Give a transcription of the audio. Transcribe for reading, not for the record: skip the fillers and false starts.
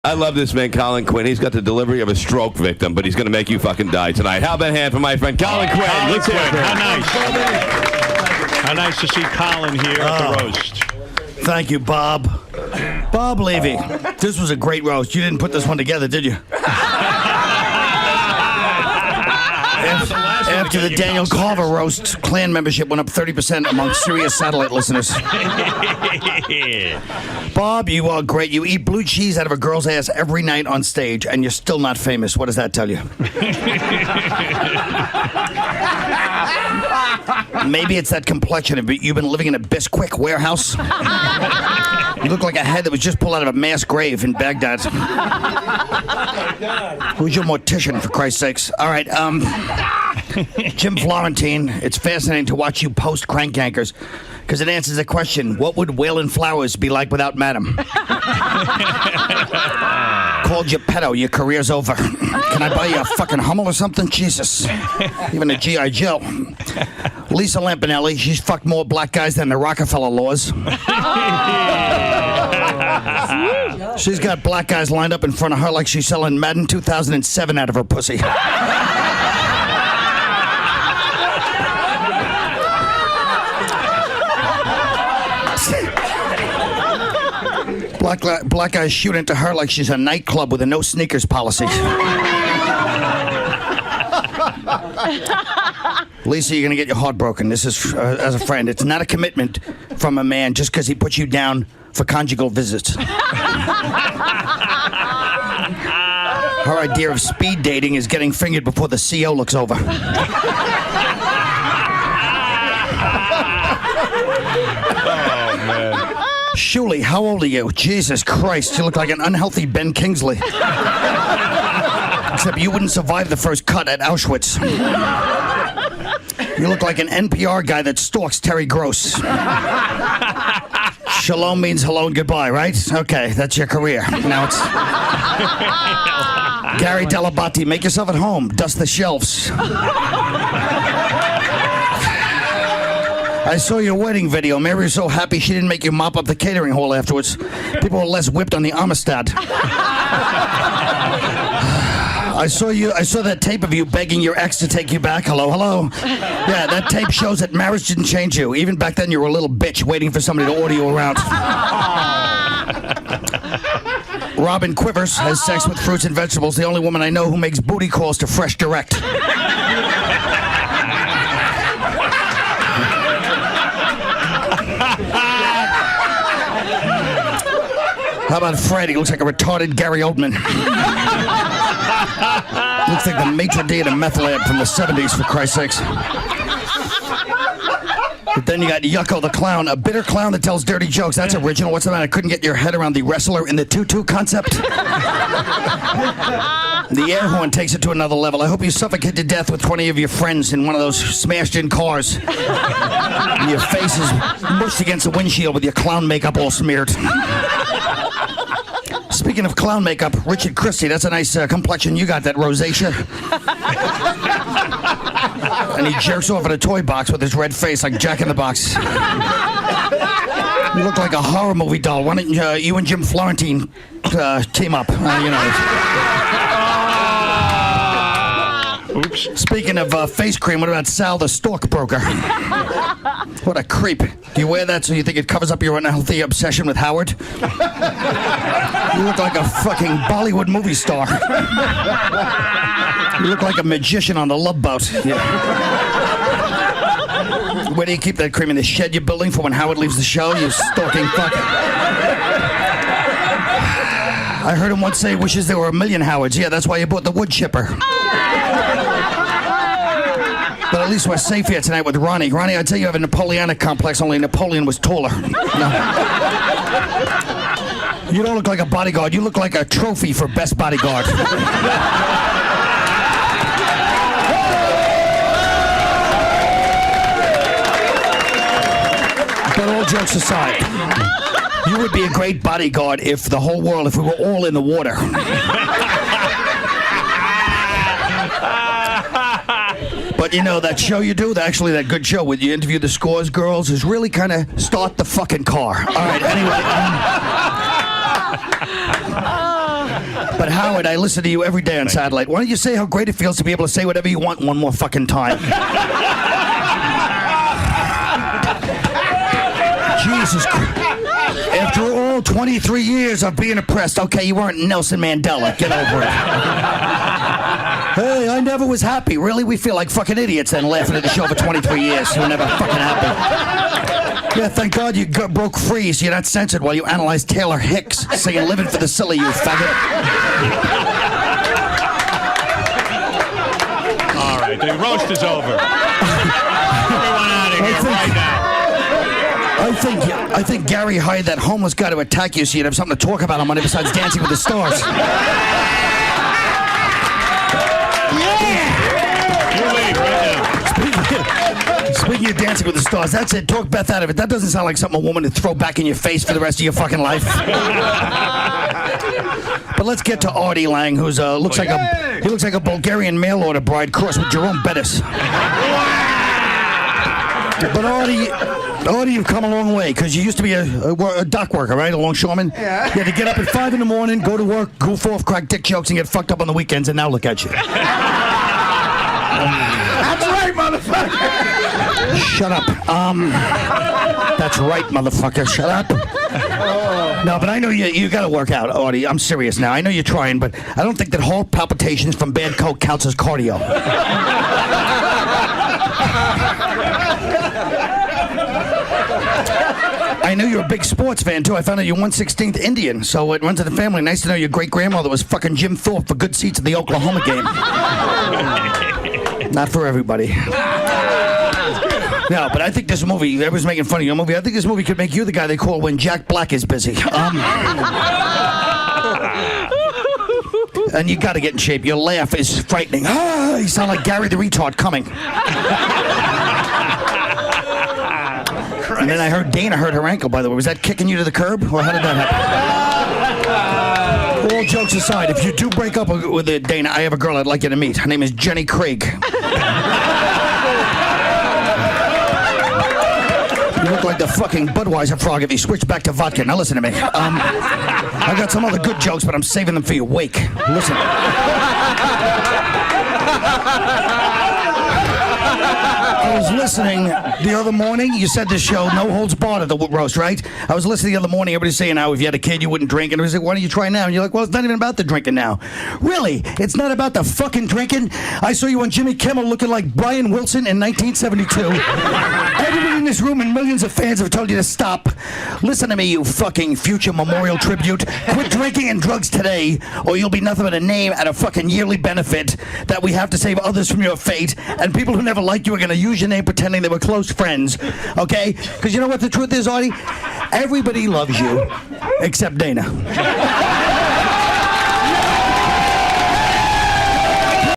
I love this man, Colin Quinn. He's got the delivery of a stroke victim, but he's going to make you fucking die tonight. How about a hand for my friend Colin Quinn? Let's hear it. How nice. How nice to see Colin here at the roast. Thank you, Bob. Bob Levy, this was a great roast. You didn't put this one together, did you? After the Daniel Carver roast, Klan membership went up 30% among Sirius satellite listeners. Bob, you are great. You eat blue cheese out of a girl's ass every night on stage, and you're still not famous. What does that tell you? Maybe it's that complexion. You've been living in a Bisquick warehouse. You look like a head that was just pulled out of a mass grave in Baghdad. Who's your mortician, for Christ's sakes? All right, Jim Florentine, it's fascinating to watch you post Crank Anchors because it answers the question, what would Waylon Flowers be like without Madam? Called you pedo, your career's over. Can I buy you a fucking Hummel or something? Jesus. Even a G.I. Joe. Lisa Lampanelli, she's fucked more black guys than the Rockefeller laws. She's got black guys lined up in front of her like she's selling Madden 2007 out of her pussy. Black guys shoot into her like she's a nightclub with a no sneakers policy. Lisa, you're going to get your heart broken. This is as a friend. It's not a commitment from a man just because he puts you down for conjugal visits. Her idea of speed dating is getting fingered before the CO looks over. Oh, man. Shuli, how old are you? Jesus Christ, you look like an unhealthy Ben Kingsley. Except you wouldn't survive the first cut at Auschwitz. You look like an NPR guy that stalks Terry Gross. Shalom means hello and goodbye, right? Okay, that's your career. Now it's... Gary Delabate, make yourself at home. Dust the shelves. I saw your wedding video. Mary was so happy she didn't make you mop up the catering hall afterwards. People were less whipped on the Amistad. I saw that tape of you begging your ex to take you back. Hello, hello. Yeah, that tape shows that marriage didn't change you. Even back then, you were a little bitch waiting for somebody to order you around. Robin Quivers has sex with fruits and vegetables. The only woman I know who makes booty calls to Fresh Direct. How about Fred? He looks like a retarded Gary Oldman. Looks like the maitre d' at a meth lab from the 70s, for Christ's sakes. But then you got Yucko the Clown, a bitter clown that tells dirty jokes. That's original. What's the matter? I couldn't get your head around the wrestler in the tutu concept? The air horn takes it to another level. I hope you suffocate to death with 20 of your friends in one of those smashed-in cars. And your face is mushed against the windshield with your clown makeup all smeared. Speaking of clown makeup, Richard Christie, that's a nice complexion you got, that rosacea. And he jerks off at a toy box with his red face like Jack in the Box. You look like a horror movie doll. Why don't you and Jim Florentine team up? Oops. Speaking of face cream, what about Sal the Stockbroker? What a creep. Do you wear that so you think it covers up your unhealthy obsession with Howard? You look like a fucking Bollywood movie star. You look like a magician on the Love Boat. Yeah. Where do you keep that cream? In the shed you're building for when Howard leaves the show? You stalking fuck. I heard him once say he wishes there were a million Howards. Yeah, that's why you bought the wood chipper. But at least we're safe here tonight with Ronnie. Ronnie, I'd say you have a Napoleonic complex, only Napoleon was taller. No. You don't look like a bodyguard. You look like a trophy for best bodyguard. But all jokes aside, you would be a great bodyguard if we were all in the water. But you know, that show you do, that good show where you interview the Scores girls, is really kind of start the fucking car. All right, anyway. But Howard, I listen to you every day on satellite. Why don't you say how great it feels to be able to say whatever you want one more fucking time? Jesus Christ. After all 23 years of being oppressed, okay, you weren't Nelson Mandela. Get over it. Hey, I never was happy. Really? We feel like fucking idiots then laughing at the show for 23 years. You were never fucking happy. Yeah, thank God you broke free so you're not censored while you analyze Taylor Hicks saying living for the silly, you faggot. All right, the roast is over. Everyone out of here right now. I think Gary hired that homeless guy to attack you so you'd have something to talk about on Monday besides Dancing with the Stars. Speaking of Dancing with the Stars, that's it. Talk Beth out of it. That doesn't sound like something a woman would throw back in your face for the rest of your fucking life. But let's get to Artie Lange, who's looks like a Bulgarian mail order bride crossed with Jerome Bettis. But Artie, you've come a long way, because you used to be a dock worker, right? A longshoreman? Yeah. You had to get up at 5 in the morning, go to work, goof off, crack dick jokes, and get fucked up on the weekends, and now look at you. That's right, motherfucker. Shut up. That's right, motherfucker. Shut up. No, but I know you got to work out, Artie. I'm serious now. I know you're trying, but I don't think that heart palpitations from bad coke counts as cardio. I know you're a big sports fan, too. I found out you're 1/16th Indian, so it runs in the family. Nice to know your great-grandmother was fucking Jim Thorpe for good seats at the Oklahoma game. Not for everybody. No, but I think this movie, everyone's making fun of your movie. I think this movie could make you the guy they call when Jack Black is busy. And you got to get in shape. Your laugh is frightening. You sound like Gary the retard coming. And then I heard Dana hurt her ankle, by the way. Was that kicking you to the curb? Or how did that happen? All jokes aside, if you do break up with Dana, I have a girl I'd like you to meet. Her name is Jenny Craig. You look like the fucking Budweiser frog if you switch back to vodka. Now listen to me. I got some other good jokes, but I'm saving them for your wake. Listen. I was listening the other morning. You said this show, no holds barred at the roast, right? I was listening the other morning. Everybody's saying how if you had a kid, you wouldn't drink. And I was like, why don't you try now? And you're like, well, it's not even about the drinking now. Really? It's not about the fucking drinking? I saw you on Jimmy Kimmel looking like Brian Wilson in 1972. Everybody in this room and millions of fans have told you to stop. Listen to me, you fucking future memorial tribute. Quit drinking and drugs today, or you'll be nothing but a name at a fucking yearly benefit that we have to save others from your fate. And people who never liked you are going to use your name pretending they were close friends, okay? Because you know what the truth is, Artie? Everybody loves you, except Dana.